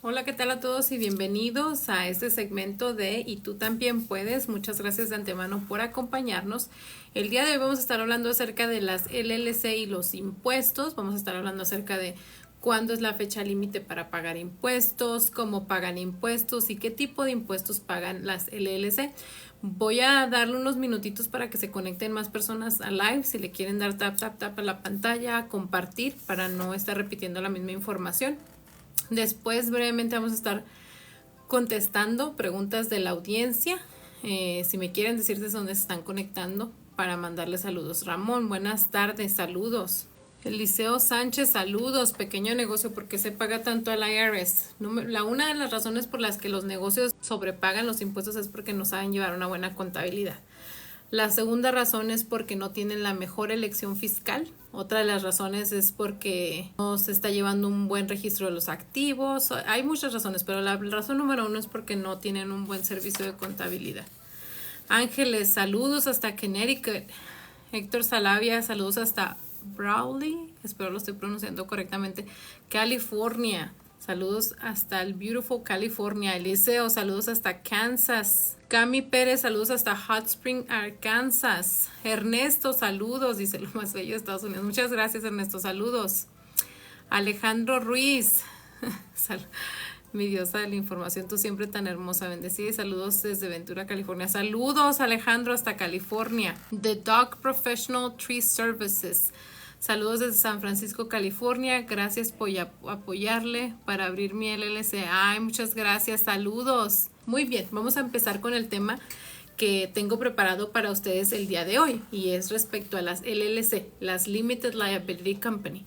Hola, ¿qué tal a todos y bienvenidos a este segmento de Y tú también puedes? Muchas gracias de antemano por acompañarnos. El día de hoy vamos a estar hablando acerca de las LLC y los impuestos. Vamos a estar hablando acerca de cuándo es la fecha límite para pagar impuestos, cómo pagan impuestos y qué tipo de impuestos pagan las LLC. Voy a darle unos minutitos para que se conecten más personas a live. Si le quieren dar tap a la pantalla, compartir para no estar repitiendo la misma información. Después brevemente vamos a estar contestando preguntas de la audiencia. Si me quieren decir desde dónde se están conectando para mandarles saludos. Ramón, buenas tardes, saludos. Eliseo Sánchez, saludos. Pequeño negocio, ¿por qué se paga tanto al IRS? Una de las razones por las que los negocios sobrepagan los impuestos es porque no saben llevar una buena contabilidad. La segunda razón es porque no tienen la mejor elección fiscal. Otra de las razones es porque no se está llevando un buen registro de los activos. Hay muchas razones, pero la razón número uno es porque no tienen un buen servicio de contabilidad. Ángeles, saludos hasta Connecticut. Héctor Salavia, saludos hasta Brawley, espero lo estoy pronunciando correctamente, California. Saludos hasta el beautiful California. Eliseo, saludos hasta Kansas. Cami Pérez, saludos hasta Hot Spring, Arkansas. Ernesto, saludos, dice lo más bello de Estados Unidos. Muchas gracias, Ernesto, saludos. Alejandro Ruiz, mi diosa de la información, tú siempre tan hermosa, bendecida, y saludos desde Ventura, California. Saludos, Alejandro, hasta California. The Dog Professional Tree Services. Saludos desde San Francisco, California. Gracias por apoyarle para abrir mi LLC. Ay, muchas gracias. Saludos. Muy bien, vamos a empezar con el tema que tengo preparado para ustedes el día de hoy y es respecto a las LLC, las Limited Liability Company.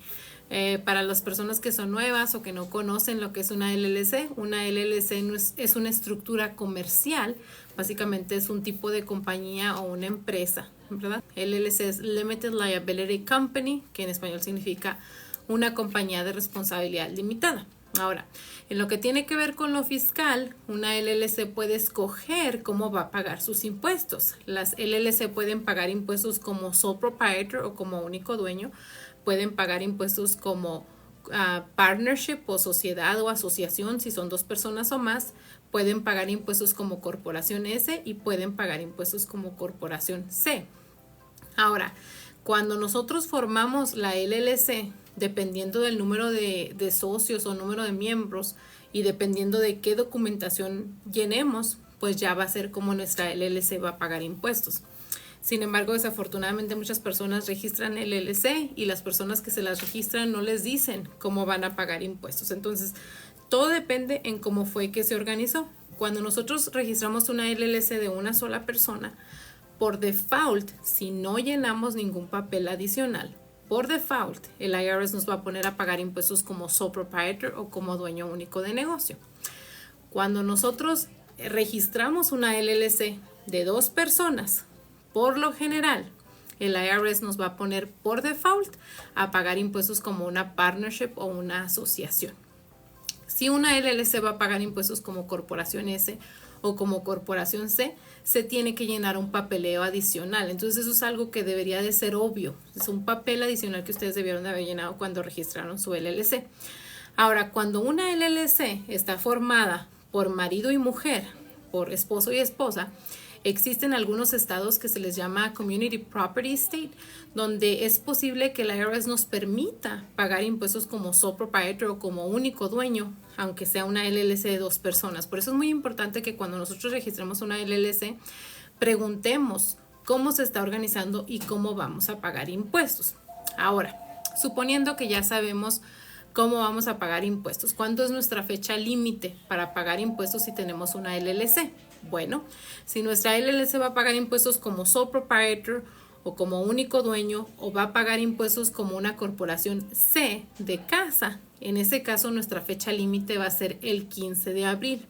Para las personas que son nuevas o que no conocen lo que es una LLC no es una estructura comercial, básicamente es un tipo de compañía o una empresa, ¿verdad? LLC es Limited Liability Company, que en español significa una compañía de responsabilidad limitada. Ahora, en lo que tiene que ver con lo fiscal, una LLC puede escoger cómo va a pagar sus impuestos. Las LLC pueden pagar impuestos como sole proprietor o como único dueño, pueden pagar impuestos como partnership o sociedad o asociación si son dos personas o más, pueden pagar impuestos como corporación S y pueden pagar impuestos como corporación C. Ahora, cuando nosotros formamos la LLC, dependiendo del número de socios o número de miembros y dependiendo de qué documentación llenemos, pues ya va a ser como nuestra LLC va a pagar impuestos. Sin embargo, desafortunadamente muchas personas registran LLC y las personas que se las registran no les dicen cómo van a pagar impuestos. Entonces, todo depende en cómo fue que se organizó. Cuando nosotros registramos una LLC de una sola persona, por default, si no llenamos ningún papel adicional, por default, el IRS nos va a poner a pagar impuestos como sole proprietor o como dueño único de negocio. Cuando nosotros registramos una LLC de dos personas, por lo general, el IRS nos va a poner por default a pagar impuestos como una partnership o una asociación. Si una LLC va a pagar impuestos como corporación S o como corporación C, se tiene que llenar un papeleo adicional. Entonces eso es algo que debería de ser obvio. Es un papel adicional que ustedes debieron de haber llenado cuando registraron su LLC. Ahora, cuando una LLC está formada por marido y mujer, por esposo y esposa, existen algunos estados que se les llama Community Property State, donde es posible que el IRS nos permita pagar impuestos como sole proprietor o como único dueño, aunque sea una LLC de dos personas. Por eso es muy importante que cuando nosotros registremos una LLC, preguntemos cómo se está organizando y cómo vamos a pagar impuestos. Ahora, suponiendo que ya sabemos cómo vamos a pagar impuestos, ¿cuándo es nuestra fecha límite para pagar impuestos si tenemos una LLC? Bueno, si nuestra LLC va a pagar impuestos como sole proprietor o como único dueño o va a pagar impuestos como una corporación C de casa, en ese caso nuestra fecha límite va a ser el 15 de abril.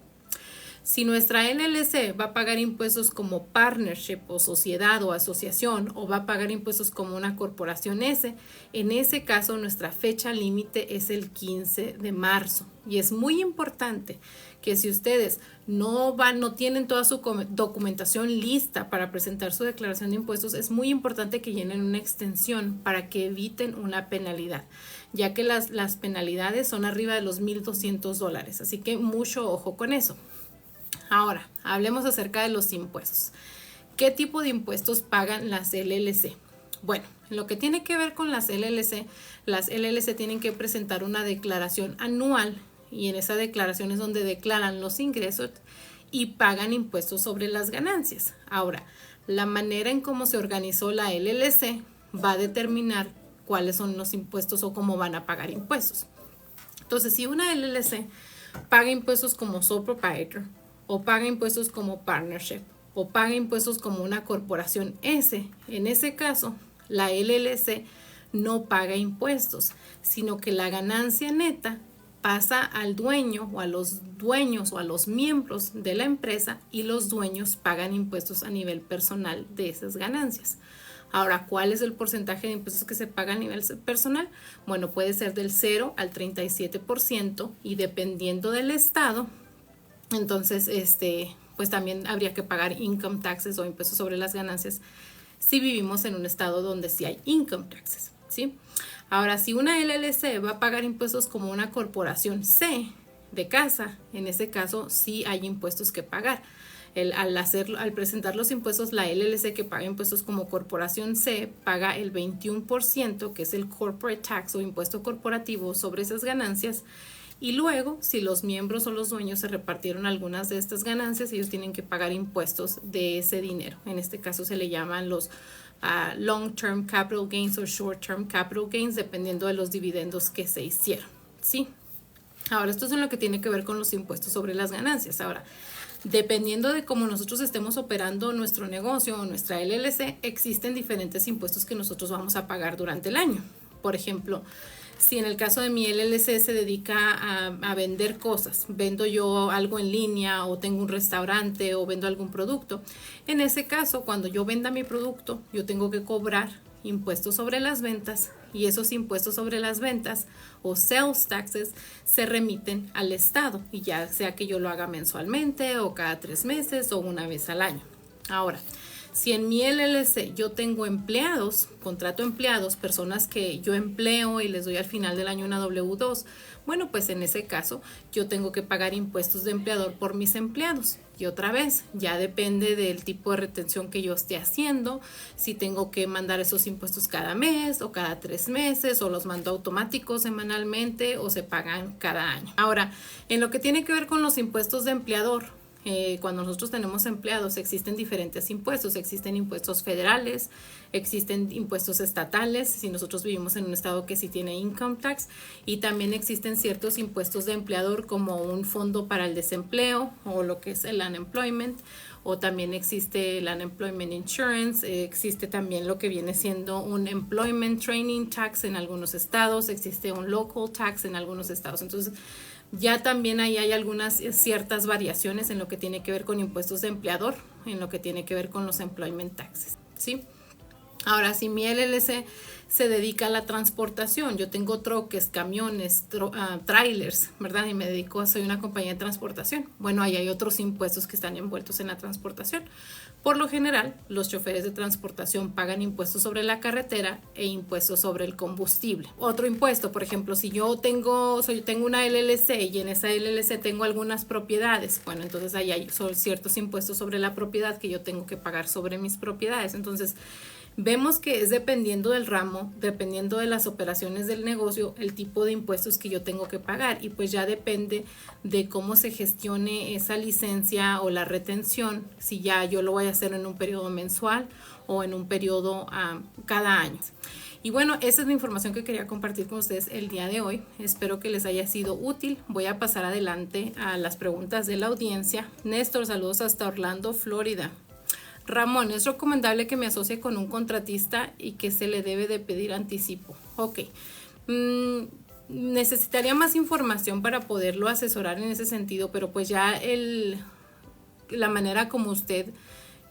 Si nuestra LLC va a pagar impuestos como partnership o sociedad o asociación o va a pagar impuestos como una corporación S, en ese caso nuestra fecha límite es el 15 de marzo. Y es muy importante que si ustedes no tienen toda su documentación lista para presentar su declaración de impuestos, es muy importante que llenen una extensión para que eviten una penalidad. ya que las penalidades son arriba de los $1,200, así que mucho ojo con eso. Ahora, hablemos acerca de los impuestos. ¿Qué tipo de impuestos pagan las LLC? Bueno, en lo que tiene que ver con las LLC tienen que presentar una declaración anual y en esa declaración es donde declaran los ingresos y pagan impuestos sobre las ganancias. Ahora, la manera en cómo se organizó la LLC va a determinar cuáles son los impuestos o cómo van a pagar impuestos. Entonces, si una LLC paga impuestos como sole proprietor o paga impuestos como partnership o paga impuestos como una corporación S, en ese caso, la LLC no paga impuestos, sino que la ganancia neta pasa al dueño o a los dueños o a los miembros de la empresa y los dueños pagan impuestos a nivel personal de esas ganancias. Ahora, ¿cuál es el porcentaje de impuestos que se paga a nivel personal? Bueno, puede ser del 0 al 37% y dependiendo del estado, entonces pues también habría que pagar income taxes o impuestos sobre las ganancias si vivimos en un estado donde sí hay income taxes, ¿sí? Ahora, si una LLC va a pagar impuestos como una corporación C de casa, en ese caso sí hay impuestos que pagar. Al presentar los impuestos, la LLC que paga impuestos como corporación C paga el 21%, que es el corporate tax o impuesto corporativo sobre esas ganancias. Y luego, si los miembros o los dueños se repartieron algunas de estas ganancias, ellos tienen que pagar impuestos de ese dinero. En este caso se le llaman los long-term capital gains o short-term capital gains, dependiendo de los dividendos que se hicieron, ¿sí? Ahora, esto es en lo que tiene que ver con los impuestos sobre las ganancias. Ahora, dependiendo de cómo nosotros estemos operando nuestro negocio o nuestra LLC, existen diferentes impuestos que nosotros vamos a pagar durante el año. Por ejemplo, si en el caso de mi LLC se dedica a vender cosas, vendo yo algo en línea o tengo un restaurante o vendo algún producto, en ese caso, cuando yo venda mi producto, yo tengo que cobrar impuestos sobre las ventas y esos impuestos sobre las ventas o sales taxes se remiten al Estado y ya sea que yo lo haga mensualmente o cada 3 meses o una vez al año. Ahora, si en mi LLC yo tengo empleados, contrato empleados, personas que yo empleo y les doy al final del año una W2, bueno, pues en ese caso yo tengo que pagar impuestos de empleador por mis empleados. Y otra vez, ya depende del tipo de retención que yo esté haciendo, si tengo que mandar esos impuestos cada mes o cada 3 meses o los mando automáticos semanalmente o se pagan cada año. Ahora, en lo que tiene que ver con los impuestos de empleador, cuando nosotros tenemos empleados existen diferentes impuestos, existen impuestos federales, existen impuestos estatales, si nosotros vivimos en un estado que sí tiene income tax, y también existen ciertos impuestos de empleador como un fondo para el desempleo o lo que es el unemployment, o también existe el unemployment insurance, existe también lo que viene siendo un employment training tax en algunos estados, existe un local tax en algunos estados. Entonces ya también ahí hay algunas ciertas variaciones en lo que tiene que ver con impuestos de empleador, en lo que tiene que ver con los employment taxes, ¿sí? Ahora, si mi LLC se dedica a la transportación, yo tengo troques, camiones, trailers, ¿verdad? Y me dedico, soy una compañía de transportación. Bueno, ahí hay otros impuestos que están envueltos en la transportación. Por lo general, los choferes de transportación pagan impuestos sobre la carretera e impuestos sobre el combustible. Otro impuesto, por ejemplo, si yo tengo una LLC y en esa LLC tengo algunas propiedades, bueno, entonces ahí hay ciertos impuestos sobre la propiedad que yo tengo que pagar sobre mis propiedades. Entonces, vemos que es dependiendo del ramo, dependiendo de las operaciones del negocio, el tipo de impuestos que yo tengo que pagar y pues ya depende de cómo se gestione esa licencia o la retención, si ya yo lo voy a hacer en un periodo mensual o en un periodo cada año. Y bueno, esa es la información que quería compartir con ustedes el día de hoy. Espero que les haya sido útil. Voy a pasar adelante a las preguntas de la audiencia. Néstor, saludos hasta Orlando, Florida. Ramón, es recomendable que me asocie con un contratista y que se le debe de pedir anticipo. Ok, necesitaría más información para poderlo asesorar en ese sentido, pero pues ya la manera como usted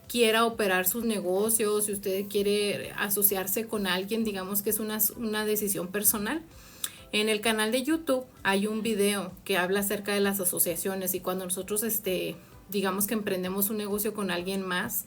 quiera operar sus negocios, si usted quiere asociarse con alguien, digamos que es una decisión personal. En el canal de YouTube hay un video que habla acerca de las asociaciones y cuando nosotros digamos que emprendemos un negocio con alguien más,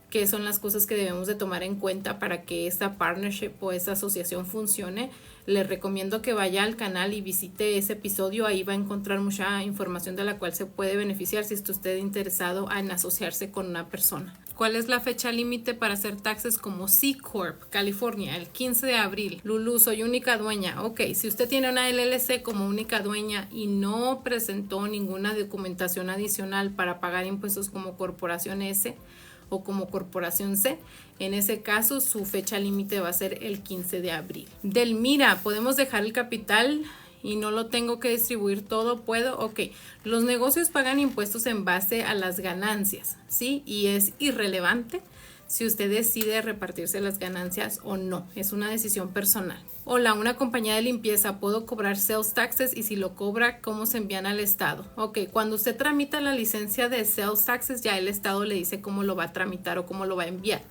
qué son las cosas que debemos de tomar en cuenta para que esta partnership o esta asociación funcione. le recomiendo que vaya al canal y visite ese episodio. Ahí va a encontrar mucha información de la cual se puede beneficiar si está usted interesado en asociarse con una persona. ¿Cuál es la fecha límite para hacer taxes como C Corp, California? El 15 de abril. Lulu, soy única dueña. Ok, si usted tiene una LLC como única dueña y no presentó ninguna documentación adicional para pagar impuestos como corporación S o como corporación C, en ese caso su fecha límite va a ser el 15 de abril. Delmira, ¿podemos dejar el capital y no lo tengo que distribuir todo? ¿Puedo? Ok, los negocios pagan impuestos en base a las ganancias, ¿sí? Y es irrelevante si usted decide repartirse las ganancias o no, es una decisión personal. Hola, una compañía de limpieza, ¿puedo cobrar sales taxes? Y si lo cobra, ¿cómo se envían al estado? Ok, cuando usted tramita la licencia de sales taxes, ya el estado le dice cómo lo va a tramitar o cómo lo va a enviar.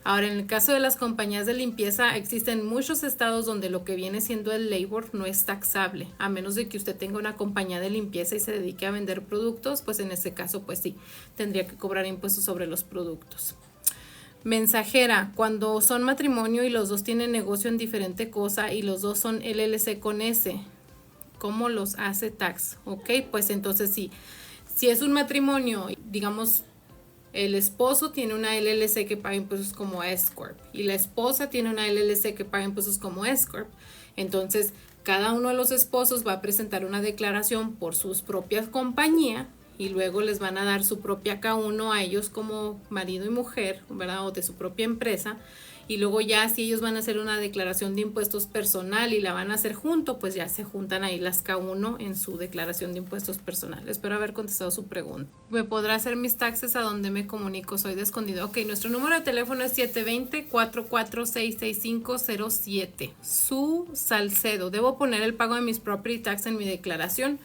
Ahora, en el caso de las compañías de limpieza, existen muchos estados donde lo que viene siendo el labor no es taxable, a menos de que usted tenga una compañía de limpieza y se dedique a vender productos, pues en ese caso, pues sí, tendría que cobrar impuestos sobre los productos. Mensajera, cuando son matrimonio y los dos tienen negocio en diferente cosa y los dos son LLC con S, ¿cómo los hace tax? Ok, pues entonces sí, si es un matrimonio, digamos, el esposo tiene una LLC que paga impuestos como S Corp y la esposa tiene una LLC que paga impuestos como S Corp, entonces cada uno de los esposos va a presentar una declaración por sus propias compañías y luego les van a dar su propia K1 a ellos como marido y mujer, ¿verdad? O de su propia empresa. Y luego ya si ellos van a hacer una declaración de impuestos personal y la van a hacer junto, pues ya se juntan ahí las K1 en su declaración de impuestos personales. Espero haber contestado su pregunta. ¿Me podrá hacer mis taxes a donde me comunico? Soy de Escondido. Ok, nuestro número de teléfono es 720-446-6507. Su Salcedo. Debo poner el pago de mis property tax en mi declaración.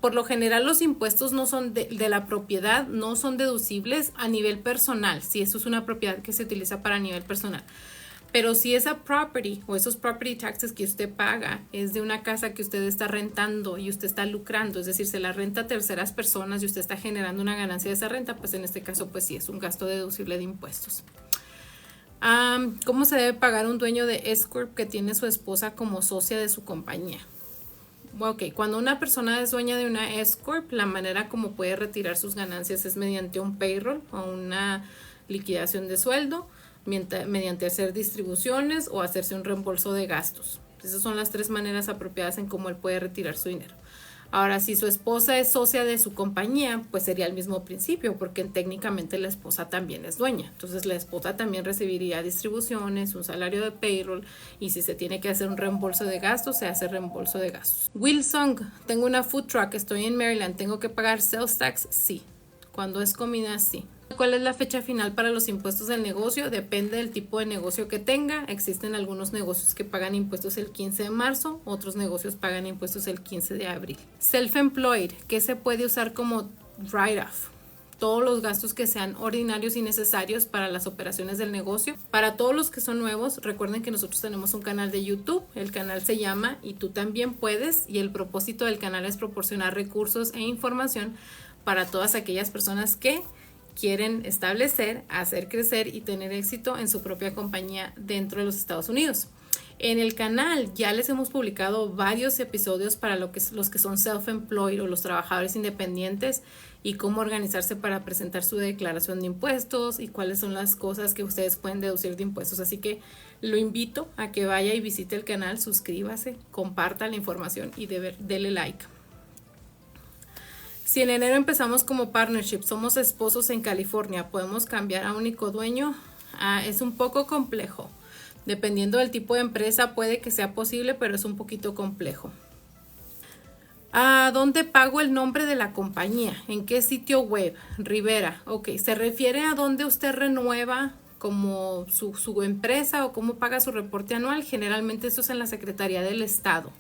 Por lo general los impuestos no son de la propiedad, no son deducibles a nivel personal, si eso es una propiedad que se utiliza para nivel personal. Pero si esa property o esos property taxes que usted paga es de una casa que usted está rentando y usted está lucrando, es decir, se la renta a terceras personas y usted está generando una ganancia de esa renta, pues en este caso pues sí es un gasto deducible de impuestos. ¿Cómo se debe pagar un dueño de S Corp que tiene su esposa como socia de su compañía? Ok, cuando una persona es dueña de una S Corp, la manera como puede retirar sus ganancias es mediante un payroll o una liquidación de sueldo, mediante hacer distribuciones o hacerse un reembolso de gastos. Esas son las tres maneras apropiadas en cómo él puede retirar su dinero. Ahora, si su esposa es socia de su compañía, pues sería el mismo principio, porque técnicamente la esposa también es dueña. Entonces, la esposa también recibiría distribuciones, un salario de payroll, y si se tiene que hacer un reembolso de gastos, se hace reembolso de gastos. Wilson, tengo una food truck, estoy en Maryland, ¿tengo que pagar sales tax? Sí. Cuando es comida, sí. ¿Cuál es la fecha final para los impuestos del negocio? Depende del tipo de negocio que tenga. Existen algunos negocios que pagan impuestos el 15 de marzo, otros negocios pagan impuestos el 15 de abril. Self-employed, ¿qué se puede usar como write-off? Todos los gastos que sean ordinarios y necesarios para las operaciones del negocio. Para todos los que son nuevos, recuerden que nosotros tenemos un canal de YouTube. El canal se llama Y Tú También Puedes, y el propósito del canal es proporcionar recursos e información para todas aquellas personas que quieren establecer, hacer crecer y tener éxito en su propia compañía dentro de los Estados Unidos. En el canal ya les hemos publicado varios episodios para los que son self-employed o los trabajadores independientes y cómo organizarse para presentar su declaración de impuestos y cuáles son las cosas que ustedes pueden deducir de impuestos. Así que lo invito a que vaya y visite el canal, suscríbase, comparta la información y dele like. Si en enero empezamos como partnership, somos esposos en California, ¿podemos cambiar a único dueño? Es un poco complejo. Dependiendo del tipo de empresa puede que sea posible, pero es un poquito complejo. ¿Dónde pago el nombre de la compañía? ¿En qué sitio web? Rivera. Ok, ¿se refiere a dónde usted renueva como su empresa o cómo paga su reporte anual? Generalmente eso es en la Secretaría del Estado.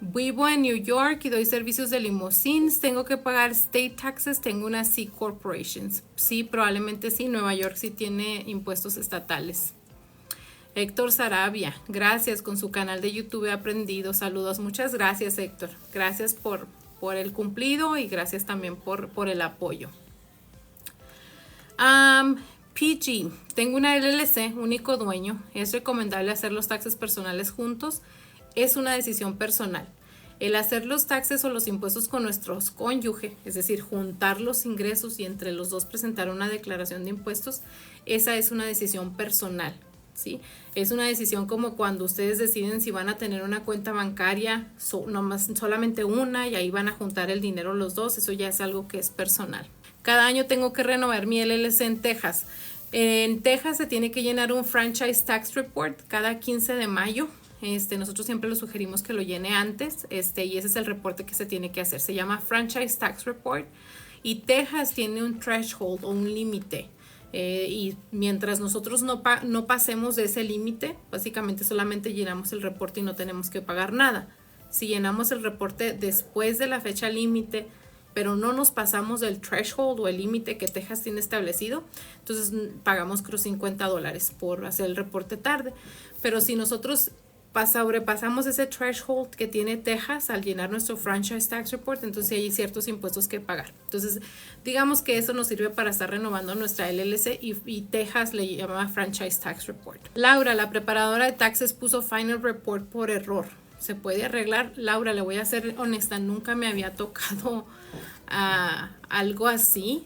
Vivo en New York y doy servicios de limousines. ¿Tengo que pagar state taxes? Tengo una C Corporations. Sí, probablemente sí. Nueva York sí tiene impuestos estatales. Héctor Sarabia, gracias, con su canal de YouTube he aprendido. Saludos, muchas gracias Héctor. Gracias por el cumplido y gracias también por el apoyo. PG, tengo una LLC, único dueño. Es recomendable hacer los taxes personales juntos. Es una decisión personal. El hacer los taxes o los impuestos con nuestros cónyuges, es decir, juntar los ingresos y entre los dos presentar una declaración de impuestos, esa es una decisión personal, ¿sí? Es una decisión como cuando ustedes deciden si van a tener una cuenta bancaria, solamente una, y ahí van a juntar el dinero los dos. Eso ya es algo que es personal. Cada año tengo que renovar mi LLC en Texas. En Texas se tiene que llenar un Franchise Tax Report cada 15 de mayo. Nosotros siempre lo sugerimos que lo llene antes, y ese es el reporte que se tiene que hacer. Se llama Franchise Tax Report y Texas tiene un threshold o un límite. Y mientras nosotros no pasemos de ese límite, básicamente solamente llenamos el reporte y no tenemos que pagar nada. Si llenamos el reporte después de la fecha límite, pero no nos pasamos del threshold o el límite que Texas tiene establecido, entonces pagamos creo $50 por hacer el reporte tarde. Pero si nosotros sobrepasamos ese threshold que tiene Texas al llenar nuestro Franchise Tax Report, entonces hay ciertos impuestos que pagar. Entonces, digamos que eso nos sirve para estar renovando nuestra LLC y Texas le llama Franchise Tax Report. Laura, la preparadora de taxes, puso Final Report por error. ¿Se puede arreglar? Laura, le voy a ser honesta, nunca me había tocado algo así.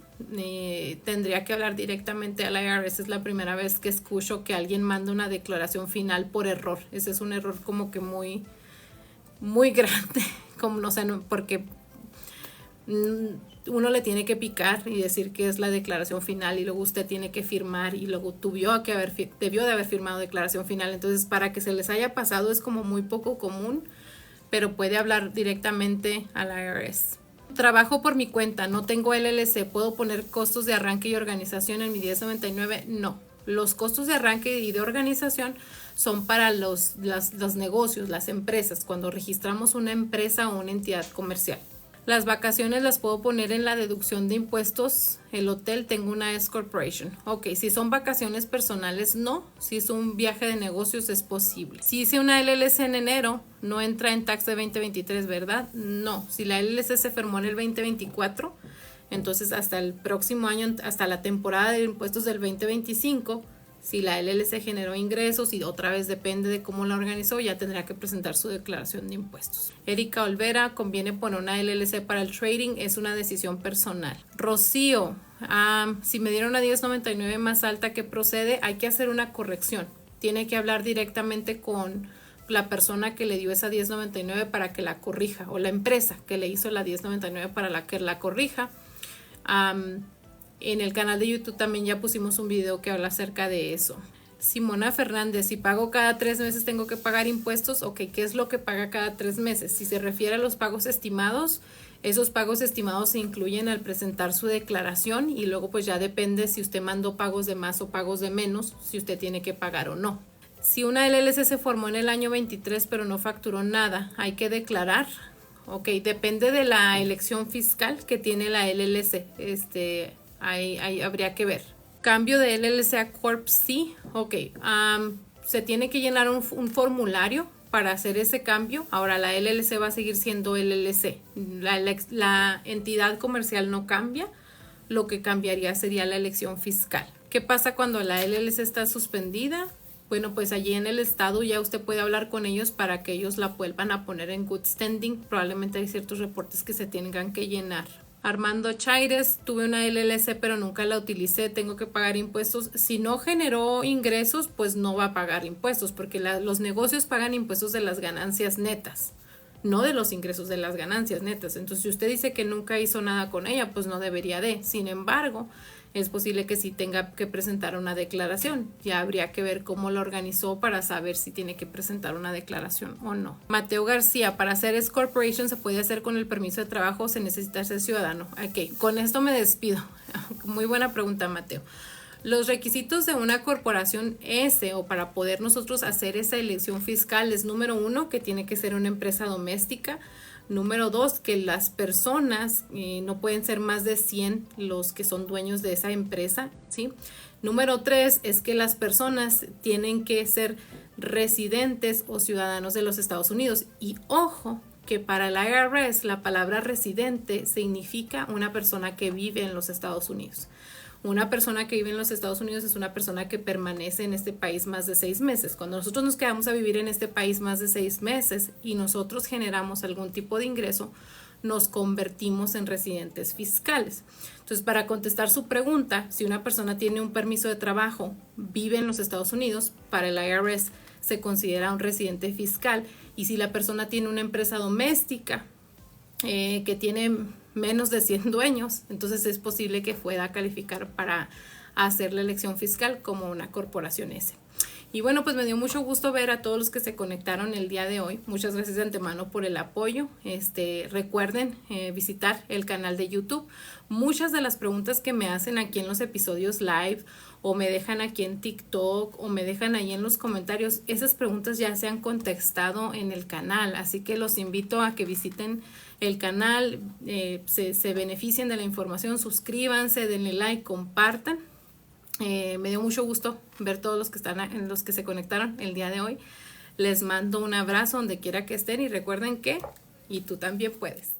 Tendría que hablar directamente al IRS. Es la primera vez que escucho que alguien manda una declaración final por error. Ese es un error como que muy, muy grande, como no sé, porque uno le tiene que picar y decir que es la declaración final y luego usted tiene que firmar y luego debió de haber firmado declaración final. Entonces, para que se les haya pasado es como muy poco común, pero puede hablar directamente al IRS. Trabajo por mi cuenta, no tengo LLC, ¿puedo poner costos de arranque y organización en mi 1099? No, los costos de arranque y de organización son para los negocios, las empresas, cuando registramos una empresa o una entidad comercial. Las vacaciones las puedo poner en la deducción de impuestos. El hotel, tengo una S Corporation. Ok, si son vacaciones personales, no. Si es un viaje de negocios, es posible. Si hice una LLC en enero, no entra en tax de 2023, ¿verdad? No. Si la LLC se firmó en el 2024, entonces hasta el próximo año, hasta la temporada de impuestos del 2025, si la LLC generó ingresos y otra vez depende de cómo la organizó, ya tendrá que presentar su declaración de impuestos. Erika Olvera, conviene poner una LLC para el trading, es una decisión personal. Rocío, si me dieron una 1099 más alta, ¿qué procede? Hay que hacer una corrección. Tiene que hablar directamente con la persona que le dio esa 1099 para que la corrija, o la empresa que le hizo la 1099 para que la corrija. En el canal de YouTube también ya pusimos un video que habla acerca de eso. Simona Fernández, si pago cada 3 meses tengo que pagar impuestos. Ok, ¿qué es lo que paga cada 3 meses? Si se refiere a los pagos estimados, esos pagos estimados se incluyen al presentar su declaración y luego pues ya depende si usted mandó pagos de más o pagos de menos, si usted tiene que pagar o no. Si una LLC se formó en el año 23 pero no facturó nada, hay que declarar. Ok, depende de la elección fiscal que tiene la LLC. Ahí habría que ver. Cambio de LLC a Corp, sí. Ok, se tiene que llenar un formulario para hacer ese cambio. Ahora la LLC va a seguir siendo LLC. La entidad comercial no cambia. Lo que cambiaría sería la elección fiscal. ¿Qué pasa cuando la LLC está suspendida? Bueno, pues allí en el estado ya usted puede hablar con ellos para que ellos la vuelvan a poner en good standing. Probablemente hay ciertos reportes que se tengan que llenar. Armando Chaires, tuve una LLC pero nunca la utilicé, tengo que pagar impuestos. Si no generó ingresos, pues no va a pagar impuestos, porque los negocios pagan impuestos de las ganancias netas, no de los ingresos, de las ganancias netas. Entonces, si usted dice que nunca hizo nada con ella, pues no debería de. Sin embargo, es posible que sí tenga que presentar una declaración. Ya habría que ver cómo lo organizó para saber si tiene que presentar una declaración o no. Mateo García, para hacer S Corporation se puede hacer con el permiso de trabajo o se necesita ser ciudadano. Ok, con esto me despido. Muy buena pregunta, Mateo. Los requisitos de una corporación S o para poder nosotros hacer esa elección fiscal es: número 1, que tiene que ser una empresa doméstica. Número 2, que las personas no pueden ser más de 100 los que son dueños de esa empresa, ¿sí? Número 3 es que las personas tienen que ser residentes o ciudadanos de los Estados Unidos. Y ojo, que para el IRS la palabra residente significa una persona que vive en los Estados Unidos. Una persona que vive en los Estados Unidos es una persona que permanece en este país más de 6 meses. Cuando nosotros nos quedamos a vivir en este país más de 6 meses y nosotros generamos algún tipo de ingreso, nos convertimos en residentes fiscales. Entonces, para contestar su pregunta, si una persona tiene un permiso de trabajo, vive en los Estados Unidos, para el IRS se considera un residente fiscal. Y si la persona tiene una empresa doméstica que tiene menos de 100 dueños, entonces es posible que pueda calificar para hacer la elección fiscal como una corporación S. Y bueno, pues me dio mucho gusto ver a todos los que se conectaron el día de hoy. Muchas gracias de antemano por el apoyo. Recuerden visitar el canal de YouTube. Muchas de las preguntas que me hacen aquí en los episodios live o me dejan aquí en TikTok o me dejan ahí en los comentarios, esas preguntas ya se han contestado en el canal. Así que los invito a que visiten el canal, se beneficien de la información, suscríbanse, denle like, compartan. Me dio mucho gusto ver todos los que están, los que se conectaron el día de hoy. Les mando un abrazo donde quiera que estén y recuerden que y tú también puedes.